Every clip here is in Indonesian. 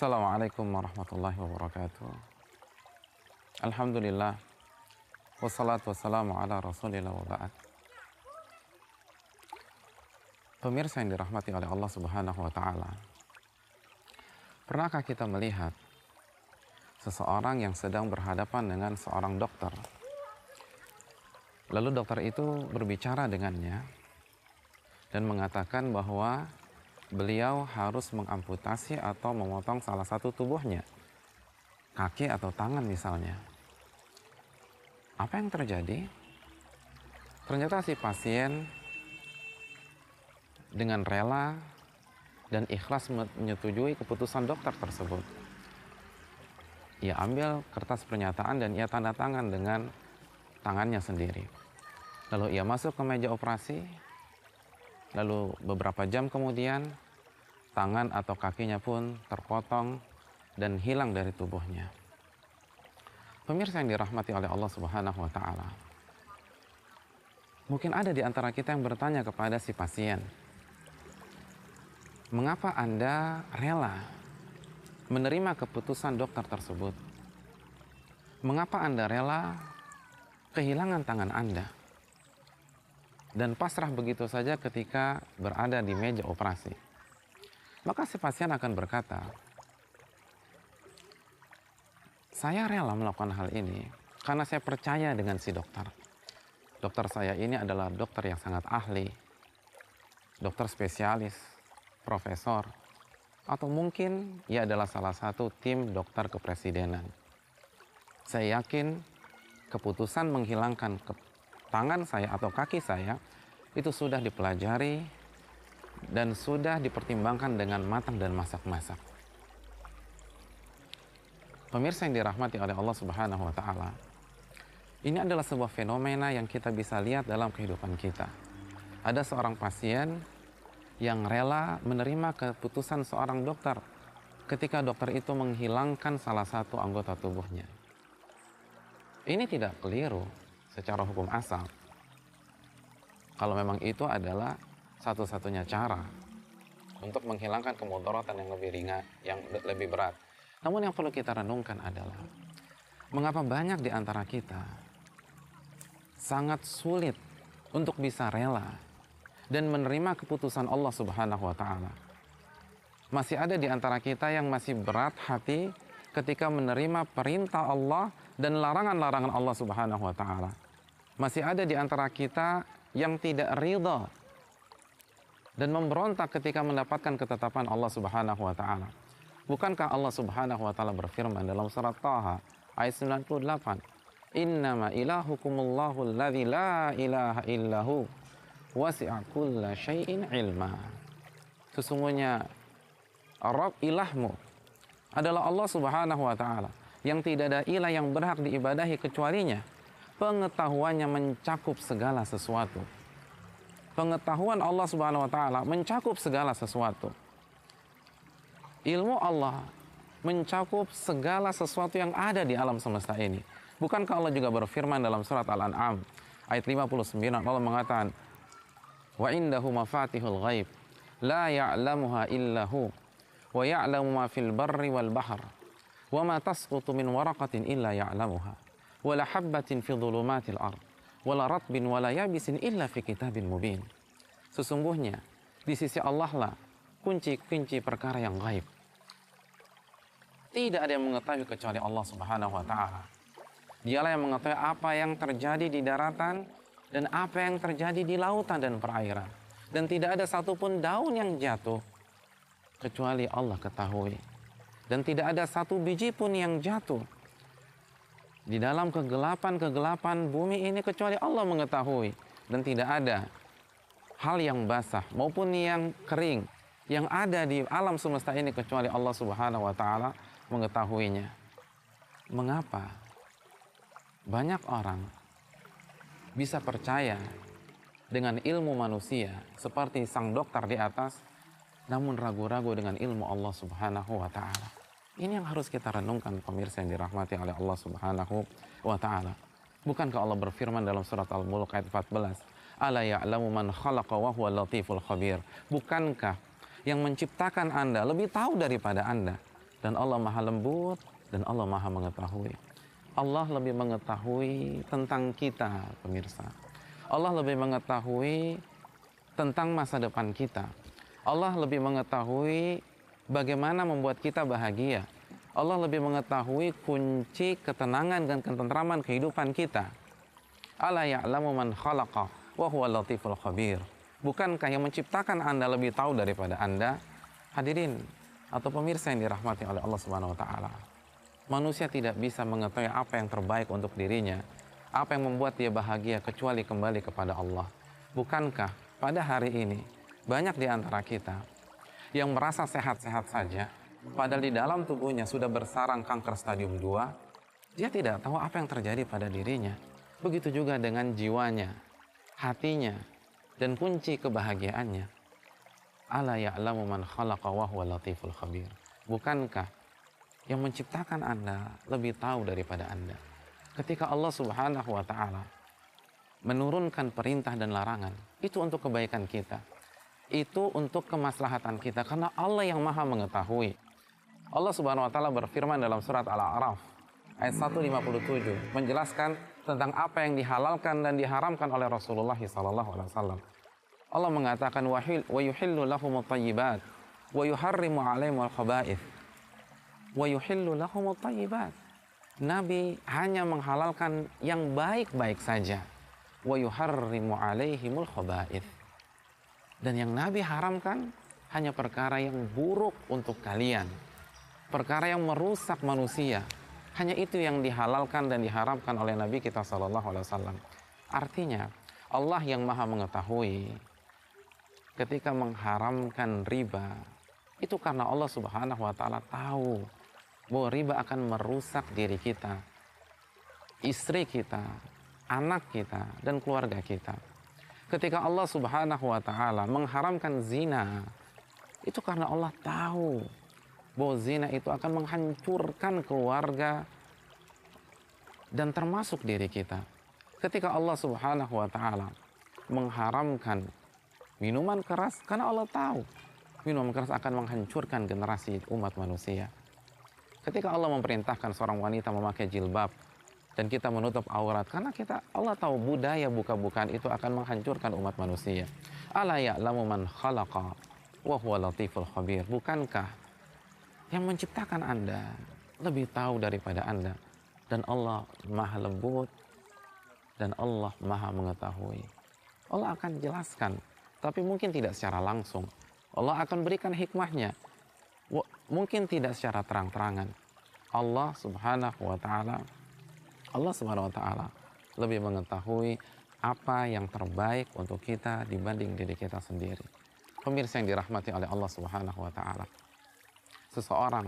Assalamualaikum warahmatullahi wabarakatuh. Alhamdulillah, wassalatu wassalamu ala rasulillah wa ba'd. Pemirsa yang dirahmati oleh Allah Subhanahu wa ta'ala, pernahkah kita melihat seseorang yang sedang berhadapan dengan seorang dokter, lalu dokter itu berbicara dengannya dan mengatakan bahwa beliau harus mengamputasi atau memotong salah satu tubuhnya, kaki atau tangan misalnya. Apa yang terjadi? Ternyata si pasien dengan rela dan ikhlas menyetujui keputusan dokter tersebut. Ia ambil kertas pernyataan dan ia tanda tangan dengan tangannya sendiri. Lalu ia masuk ke meja operasi. Lalu beberapa jam kemudian, tangan atau kakinya pun terpotong dan hilang dari tubuhnya. Pemirsa yang dirahmati oleh Allah Subhanahu wa ta'ala, mungkin ada di antara kita yang bertanya kepada si pasien, mengapa Anda rela menerima keputusan dokter tersebut? Mengapa Anda rela kehilangan tangan Anda dan pasrah begitu saja ketika berada di meja operasi? Maka si pasien akan berkata, saya rela melakukan hal ini karena saya percaya dengan si dokter. Dokter saya ini adalah dokter yang sangat ahli, dokter spesialis, profesor, atau mungkin ia adalah salah satu tim dokter kepresidenan. Saya yakin keputusan menghilangkan tangan saya atau kaki saya itu sudah dipelajari dan sudah dipertimbangkan dengan matang dan masak-masak. Pemirsa yang dirahmati oleh Allah Subhanahu wa ta'ala, ini adalah sebuah fenomena yang kita bisa lihat dalam kehidupan kita. Ada seorang pasien yang rela menerima keputusan seorang dokter ketika dokter itu menghilangkan salah satu anggota tubuhnya. Ini tidak keliru secara hukum asal. Kalau memang itu adalah satu-satunya cara untuk menghilangkan kemudaratan yang lebih ringan, yang lebih berat. Namun yang perlu kita renungkan adalah mengapa banyak di antara kita sangat sulit untuk bisa rela dan menerima keputusan Allah Subhanahu wa ta'ala. Masih ada di antara kita yang masih berat hati ketika menerima perintah Allah dan larangan-larangan Allah Subhanahu wa ta'ala. Masih ada di antara kita yang tidak ridha dan memberontak ketika mendapatkan ketetapan Allah Subhanahu wa ta'ala. Bukankah Allah Subhanahu wa ta'ala berfirman dalam surat Taha ayat 98, innama ilahukumullahu alladzi la ilaha illahu wasi'a kulla syai'in ilma. Sesungguhnya Rabb ilahmu adalah Allah Subhanahu wa ta'ala yang tidak ada ilah yang berhak diibadahi kecualinya. Pengetahuannya mencakup segala sesuatu. Pengetahuan Allah Subhanahu wa ta'ala mencakup segala sesuatu. Ilmu Allah mencakup segala sesuatu yang ada di alam semesta ini. Bukankah Allah juga berfirman dalam surat Al-An'am ayat 59, Allah mengatakan, wa indahu mafatihul ghaib la ya'lamuha illahu wa ya'lamu ma fil barri wal bahr wa ma tasqutu min waraqatin illa ya'lamuha wala habbatin fi dhulumatil ard wala ratbin wala yabisin illa fi kitabin mubin. Sesungguhnya di sisi Allah lah kunci-kunci perkara yang gaib. Tidak ada yang mengetahui kecuali Allah Subhanahu wa ta'ala. Dialah yang mengetahui apa yang terjadi di daratan dan apa yang terjadi di lautan dan perairan. Dan tidak ada satupun daun yang jatuh kecuali Allah ketahui. Dan tidak ada satu biji pun yang jatuh di dalam kegelapan bumi ini kecuali Allah mengetahui. Dan tidak ada hal yang basah maupun yang kering yang ada di alam semesta ini kecuali Allah Subhanahu wa ta'ala mengetahuinya. Mengapa banyak orang bisa percaya dengan ilmu manusia seperti sang dokter di atas, namun ragu-ragu dengan ilmu Allah Subhanahu wa ta'ala? Ini yang harus kita renungkan, pemirsa yang dirahmati oleh Allah Subhanahu wa ta'ala. Bukankah Allah berfirman dalam surat Al-Mulk ayat 14, ala ya'lamu man khalaqa wa huwa latiful khabir. Bukankah yang menciptakan Anda lebih tahu daripada Anda? dan Allah maha lembut, dan Allah maha mengetahui. Allah lebih mengetahui tentang kita, pemirsa. Allah lebih mengetahui tentang masa depan kita. Allah lebih mengetahui bagaimana membuat kita bahagia. Allah lebih mengetahui kunci ketenangan dan ketentraman kehidupan kita. Ala ya'lamu man khalaqa wa huwa latiful khabir. Bukankah yang menciptakan Anda lebih tahu daripada Anda? Hadirin atau pemirsa yang dirahmati oleh Allah Subhanahu wa taala. Manusia tidak bisa mengetahui apa yang terbaik untuk dirinya, apa yang membuat dia bahagia kecuali kembali kepada Allah. Bukankah pada hari ini banyak di antara kita yang merasa sehat-sehat saja, padahal di dalam tubuhnya sudah bersarang kanker stadium 2, dia tidak tahu apa yang terjadi pada dirinya. Begitu juga dengan jiwanya, hatinya, dan kunci kebahagiaannya. Ala ya'lamu man khalaqa wa huwa latiful khabir. Bukankah yang menciptakan Anda lebih tahu daripada Anda? Ketika Allah Subhanahu wa taala menurunkan perintah dan larangan, itu untuk kebaikan kita. Itu untuk kemaslahatan kita karena Allah yang maha mengetahui. Allah Subhanahu wa taala berfirman dalam surat Al-A'raf ayat 157 menjelaskan tentang apa yang dihalalkan dan diharamkan oleh Rasulullah SAW. Allah mengatakan wa yuhillu lahumut thayyibat wa yuharrimu 'alaihimul khaba'ith. Wa yuhillu lahumut thayyibat. Nabi hanya menghalalkan yang baik-baik saja. Wa yuharrimu 'alaihimul khaba'ith. Dan yang Nabi haramkan hanya perkara yang buruk untuk kalian. Perkara yang merusak manusia. Hanya itu yang dihalalkan dan diharamkan oleh Nabi kita SAW. Artinya Allah yang maha mengetahui ketika mengharamkan riba, itu karena Allah Subhanahu wa taala tahu bahwa riba akan merusak diri kita, istri kita, anak kita, dan keluarga kita. Ketika Allah Subhanahu wa taala mengharamkan zina, itu karena Allah tahu bahwa zina itu akan menghancurkan keluarga dan termasuk diri kita. Ketika Allah Subhanahu wa taala mengharamkan minuman keras, karena Allah tahu minuman keras akan menghancurkan generasi umat manusia. Ketika Allah memerintahkan seorang wanita memakai jilbab dan kita menutup aurat, karena Allah tahu budaya buka-bukaan itu akan menghancurkan umat manusia. Ala ya'lamu man khalaqa wa huwa latiful khabir. Bukankah yang menciptakan Anda lebih tahu daripada Anda, dan Allah maha lembut dan Allah maha mengetahui. Allah akan jelaskan, tapi mungkin tidak secara langsung. Allah akan berikan hikmahnya, mungkin tidak secara terang-terangan. Allah Subhanahu wa taala lebih mengetahui apa yang terbaik untuk kita dibanding diri kita sendiri. Pemirsa yang dirahmati oleh Allah Subhanahu wa taala, seseorang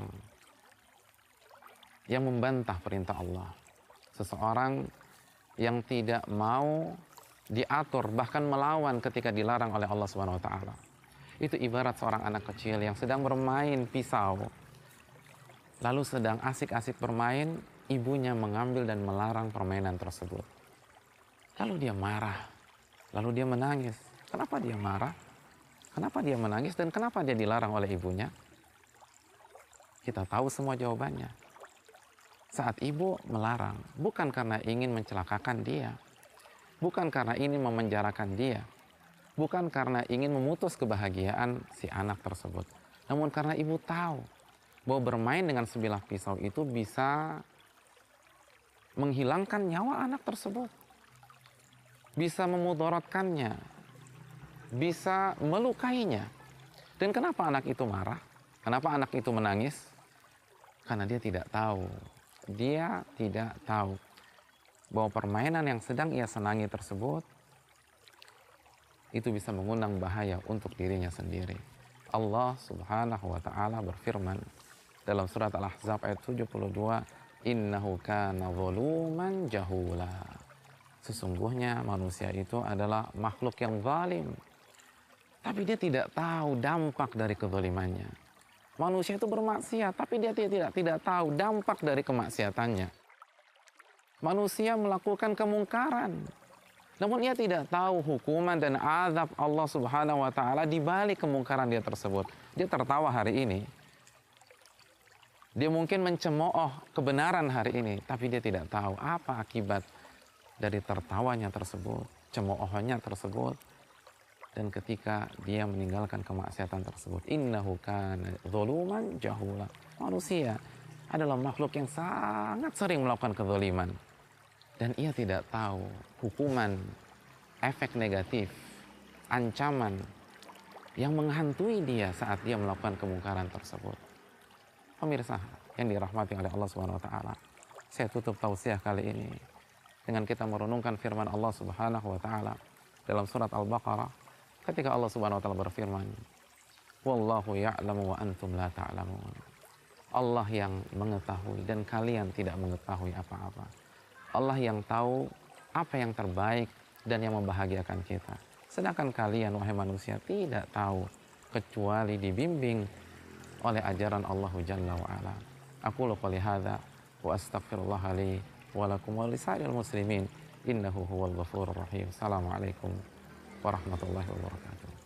yang membantah perintah Allah, seseorang yang tidak mau diatur, bahkan melawan ketika dilarang oleh Allah Subhanahu wa taala, itu ibarat seorang anak kecil yang sedang bermain pisau, lalu sedang asik-asik bermain, ibunya mengambil dan melarang permainan tersebut. Lalu dia marah, lalu dia menangis. Kenapa dia marah? Kenapa dia menangis dan kenapa dia dilarang oleh ibunya? Kita tahu semua jawabannya. Saat ibu melarang, bukan karena ingin mencelakakan dia, bukan karena ingin memenjarakan dia, bukan karena ingin memutus kebahagiaan si anak tersebut, namun karena ibu tahu bahwa bermain dengan sebilah pisau itu bisa menghilangkan nyawa anak tersebut, bisa memudaratkannya, bisa melukainya. Dan kenapa anak itu marah? Kenapa anak itu menangis? Karena dia tidak tahu. Dia tidak tahu bahwa permainan yang sedang ia senangi tersebut itu bisa mengundang bahaya untuk dirinya sendiri. Allah Subhanahu wa taala berfirman dalam surat Al-Ahzab ayat 72, "Innahu kana zaluman jahula." Sesungguhnya manusia itu adalah makhluk yang zalim, tapi dia tidak tahu dampak dari kezalimannya. Manusia itu bermaksiat, tapi dia tidak tahu dampak dari kemaksiatannya. Manusia melakukan kemungkaran, namun ia tidak tahu hukuman dan azab Allah Subhanahu wa taala di balik kemungkaran dia tersebut. Dia tertawa hari ini, Dia mungkin mencemooh kebenaran hari ini, tapi dia tidak tahu apa akibat dari tertawanya tersebut, cemoohannya tersebut, dan ketika dia meninggalkan kemaksiatan tersebut. Innahu kana zaluman jahula. Manusia adalah makhluk yang sangat sering melakukan kezaliman, dan ia tidak tahu hukuman, efek negatif, ancaman yang menghantui dia saat dia melakukan kemungkaran tersebut. Pemirsa yang dirahmati oleh Allah Subhanahu wa taala, saya tutup tausiah kali ini dengan kita merenungkan firman Allah Subhanahu wa taala dalam surat Al-Baqarah ketika Allah Subhanahu wa taala berfirman, "Wallahu ya'lamu wa antum la ta'lamun." Allah yang mengetahui dan kalian tidak mengetahui apa-apa. Allah yang tahu apa yang terbaik dan yang membahagiakan kita. Sedangkan kalian wahai manusia tidak tahu kecuali dibimbing oleh ajaran Allah Jalla wa Ala. Aku qouli hadza wa astaghfirullah li wa lakum wa lisairil muslimin innahu huwal ghafurur rahim. Assalamualaikum warahmatullahi wabarakatuh.